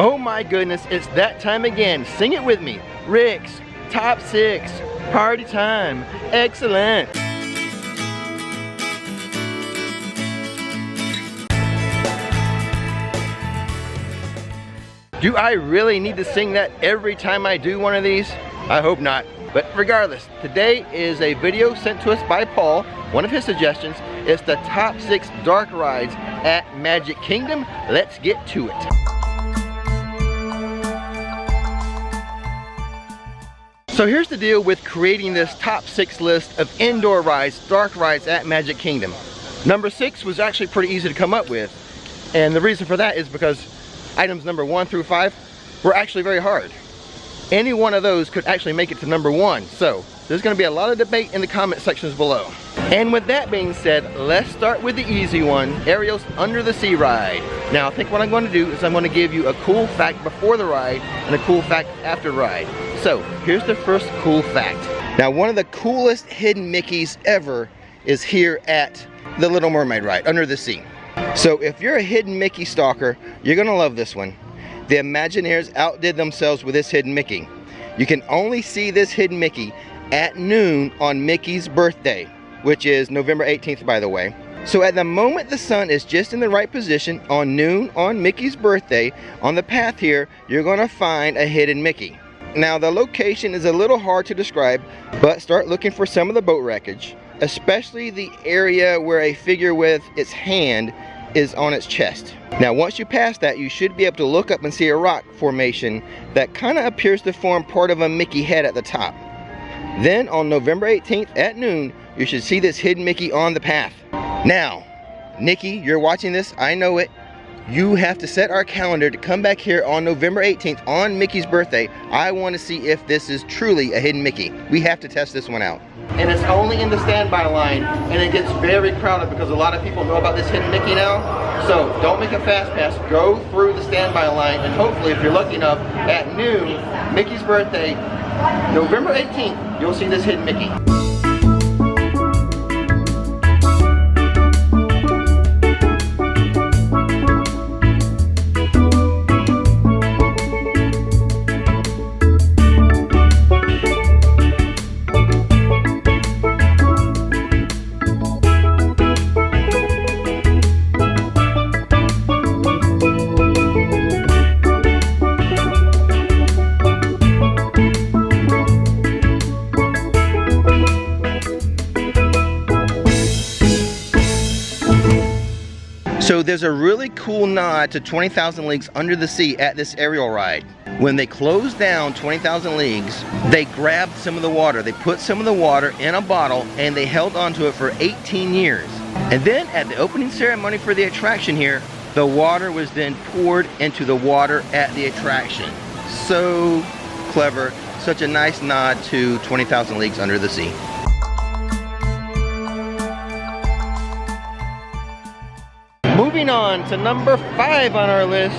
Oh my goodness, it's that time again. Sing it with me. Rix Top Six. Party time. Excellent. Do I really need to sing that every time I do one of these? I hope not. But regardless, today is a video sent to us by Paul. One of his suggestions is the top 6 dark rides at Magic Kingdom. Let's get to it. So here's the deal with creating this top 6 list of indoor rides, dark rides at Magic Kingdom. Number 6 was actually pretty easy to come up with. And the reason for that is because items number 1 through 5 were actually very hard. Any one of those could actually make it to number 1. So there's going to be a lot of debate in the comment sections below. And with that being said, let's start with the easy one, Ariel's Under the Sea ride. Now I think what I'm going to do is I'm going to give you a cool fact before the ride and a cool fact after the ride. So here's the first cool fact. Now one of the coolest hidden Mickeys ever is here at the Little Mermaid ride, Under the Sea. So if you're a hidden Mickey stalker, you're gonna love this one. The Imagineers outdid themselves with this hidden Mickey. You can only see this hidden Mickey at noon on Mickey's birthday, which is November 18th, by the way. So at the moment the sun is just in the right position on noon on Mickey's birthday, on the path here, you're gonna find a hidden Mickey. Now the location is a little hard to describe, but start looking for some of the boat wreckage, especially the area where a figure with its hand is on its chest. Now once you pass that, you should be able to look up and see a rock formation that kind of appears to form part of a Mickey head at the top. Then on November 18th at noon, you should see this hidden Mickey on the path. Now, Nikki, you're watching this, I know it. You have to set our calendar to come back here on November 18th on Mickey's birthday. I want to see if this is truly a hidden Mickey. We have to test this one out. And it's only in the standby line, and it gets very crowded because a lot of people know about this hidden Mickey now. So don't make a fast pass, go through the standby line, and hopefully if you're lucky enough, at noon, Mickey's birthday, November 18th, you'll see this hidden Mickey. So there's a really cool nod to 20,000 Leagues Under the Sea at this Ariel ride. When they closed down 20,000 Leagues, they grabbed some of the water. They put some of the water in a bottle and they held onto it for 18 years. And then at the opening ceremony for the attraction here, the water was then poured into the water at the attraction. So clever, such a nice nod to 20,000 Leagues Under the Sea. Moving on to number 5 on our list.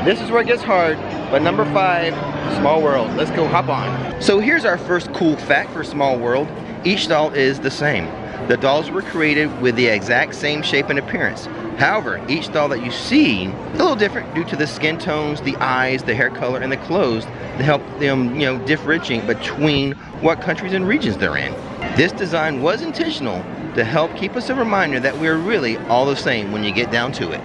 This is where it gets hard, but number 5, Small World. Let's go hop on. So here's our first cool fact for Small World. Each doll is the same. The dolls were created with the exact same shape and appearance. However, each doll that you see is a little different due to the skin tones, the eyes, the hair color, and the clothes to help them, differentiate between what countries and regions they're in. This design was intentional to help keep us a reminder that we're really all the same when you get down to it.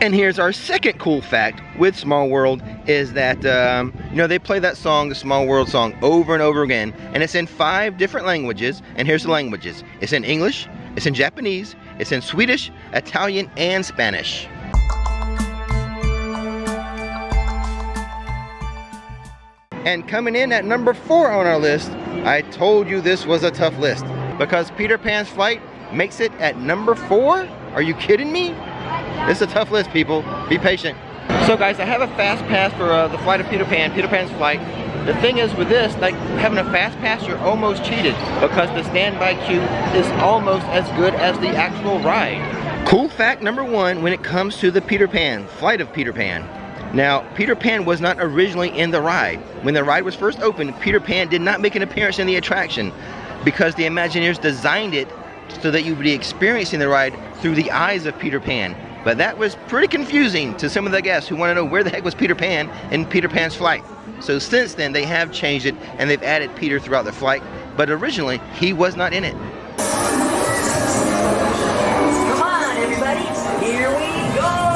And here's our second cool fact with Small World is that, they play that song, the Small World song, over and over again. And it's in 5 different languages. And here's the languages. It's in English, it's in Japanese, it's in Swedish, Italian, and Spanish. And coming in at number 4 on our list, I told you this was a tough list because Peter Pan's Flight makes it at number 4? Are you kidding me? It's a tough list, people. Be patient. So guys, I have a fast pass for the Flight of Peter Pan's Flight. The thing is with this, like having a fast pass, you're almost cheated because the standby queue is almost as good as the actual ride. Cool fact number 1 when it comes to the Peter Pan, Flight of Peter Pan. Now, Peter Pan was not originally in the ride. When the ride was first opened, Peter Pan did not make an appearance in the attraction because the Imagineers designed it so that you would be experiencing the ride through the eyes of Peter Pan. But that was pretty confusing to some of the guests who want to know where the heck was Peter Pan in Peter Pan's Flight. So since then, they have changed it and they've added Peter throughout the flight, but originally, he was not in it. Come on, everybody, here we go!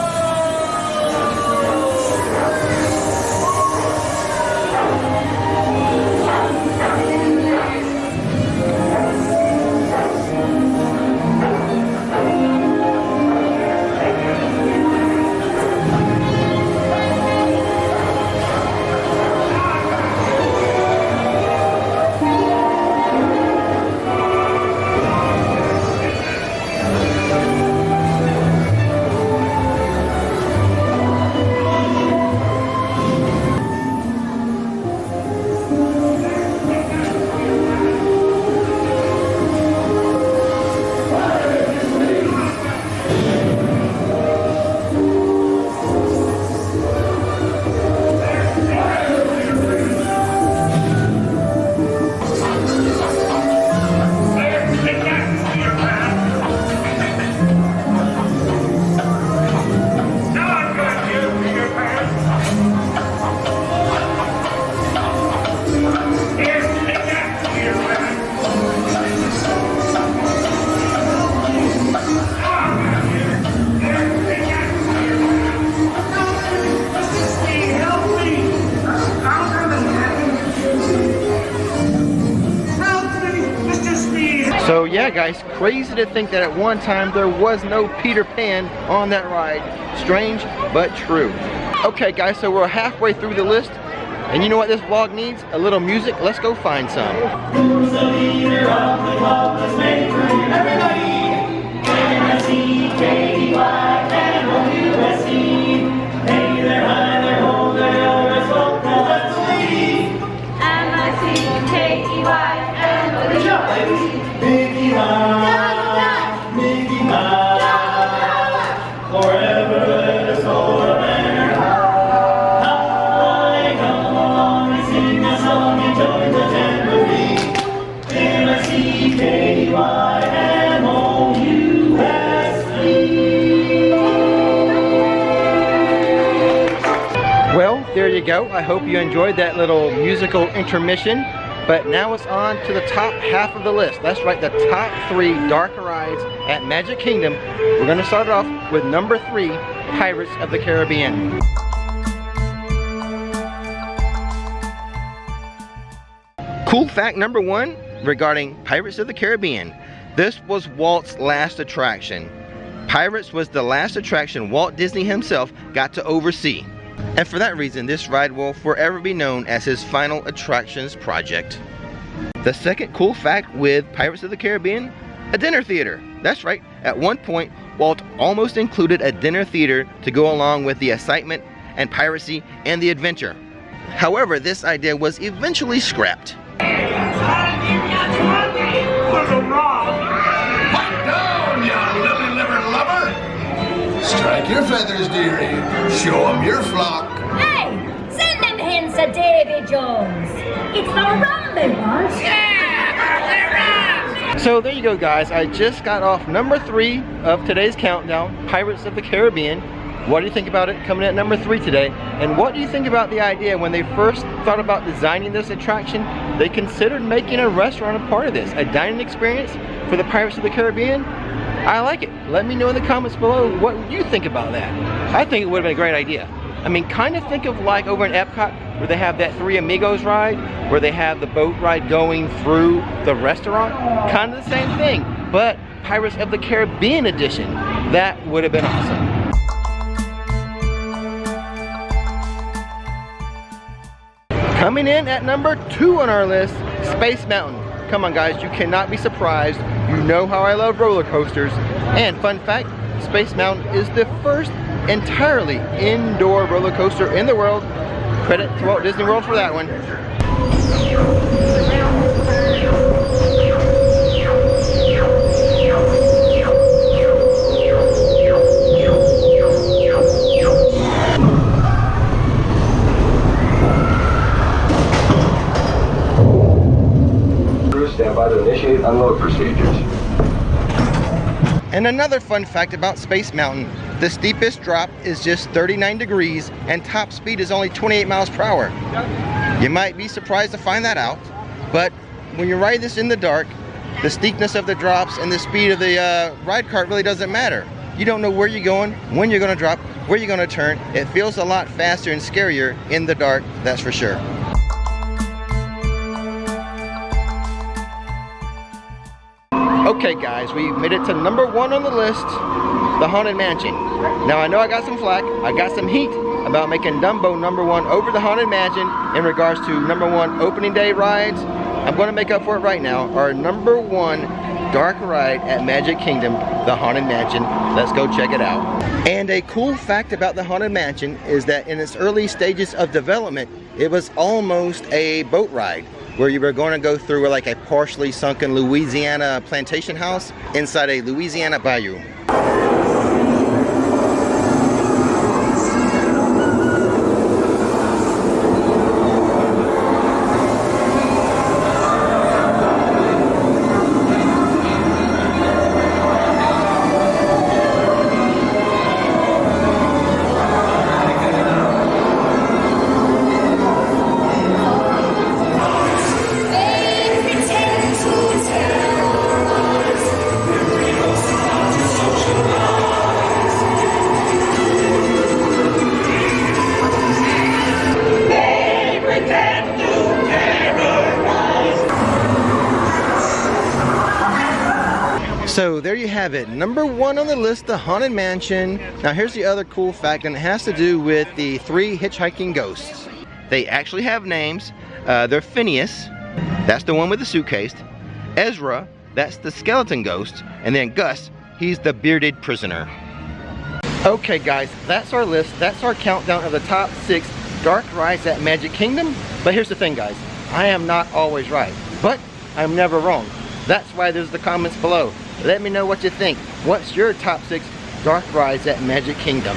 So yeah guys, crazy to think that at one time there was no Peter Pan on that ride. Strange, but true. Okay guys, so we're halfway through the list. And you know what this vlog needs? A little music. Let's go find some. Who's the leader of the club? Let's make room, everybody. M-I-C-K-E-Y, M-O-U-S-E. Hey there, hi there, ho there, let's go, let's believe. M-I-C-K-E-Y, M-O-U-S-E. Mickey Mouse, Mickey Mouse, forever let us hold a banner high. Come along and sing a song and join the jamboree. M-I-C-K-E-Y, M-O-U-S-E. Well, there you go. I hope you enjoyed that little musical intermission. But now it's on to the top half of the list. That's right, the top 3 dark rides at Magic Kingdom. We're gonna start off with number 3, Pirates of the Caribbean. Cool fact number 1 regarding Pirates of the Caribbean. This was Walt's last attraction. Pirates was the last attraction Walt Disney himself got to oversee. And for that reason, this ride will forever be known as his final attractions project. The second cool fact with Pirates of the Caribbean, a dinner theater. That's right, at one point, Walt almost included a dinner theater to go along with the excitement and piracy and the adventure. However, this idea was eventually scrapped. Strike your feathers, dearie. Show 'em your flock. Hey, send them hens to Davy Jones. It's the rum they want. Yeah, So there you go guys, I just got off number 3 of today's countdown, Pirates of the Caribbean. What do you think about it coming in at number 3 today? And what do you think about the idea when they first thought about designing this attraction, they considered making a restaurant a part of this, a dining experience for the Pirates of the Caribbean? I like it. Let me know in the comments below what you think about that. I think it would have been a great idea. I mean, kind of think of like over in Epcot where they have that Three Amigos ride, where they have the boat ride going through the restaurant. Kind of the same thing, but Pirates of the Caribbean edition. That would have been awesome. Coming in at number 2 on our list, Space Mountain. Come on guys, you cannot be surprised. You know how I love roller coasters. And fun fact, Space Mountain is the first entirely indoor roller coaster in the world. Credit to Walt Disney World for that one. Stand by to initiate unload procedures. And another fun fact about Space Mountain, the steepest drop is just 39 degrees and top speed is only 28 miles per hour. You might be surprised to find that out, but when you ride this in the dark, the steepness of the drops and the speed of the ride cart really doesn't matter. You don't know where you're going, when you're going to drop, where you're going to turn. It feels a lot faster and scarier in the dark, that's for sure. Okay guys, we made it to number 1 on the list, the Haunted Mansion. Now I know I got some flack, I got some heat about making Dumbo number 1 over the Haunted Mansion in regards to number 1 opening day rides. I'm going to make up for it right now. Our number 1 dark ride at Magic Kingdom, the Haunted Mansion. Let's go check it out. And a cool fact about the Haunted Mansion is that in its early stages of development, it was almost a boat ride, where you were going to go through like a partially sunken Louisiana plantation house inside a Louisiana bayou. So there you have it, number 1 on the list, the Haunted Mansion. Now here's the other cool fact, and it has to do with the 3 hitchhiking ghosts. They actually have names. They're Phineas, that's the one with the suitcase. Ezra, that's the skeleton ghost. And then Gus, he's the bearded prisoner. Okay guys, that's our list. That's our countdown of the top 6 dark rides at Magic Kingdom. But here's the thing guys, I am not always right, but I'm never wrong. That's why there's the comments below. Let me know what you think. What's your top 6 dark rides at Magic Kingdom?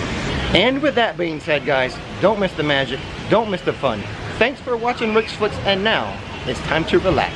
And with that being said guys, don't miss the magic, don't miss the fun. Thanks for watching Rix Flicks, and now it's time to relax.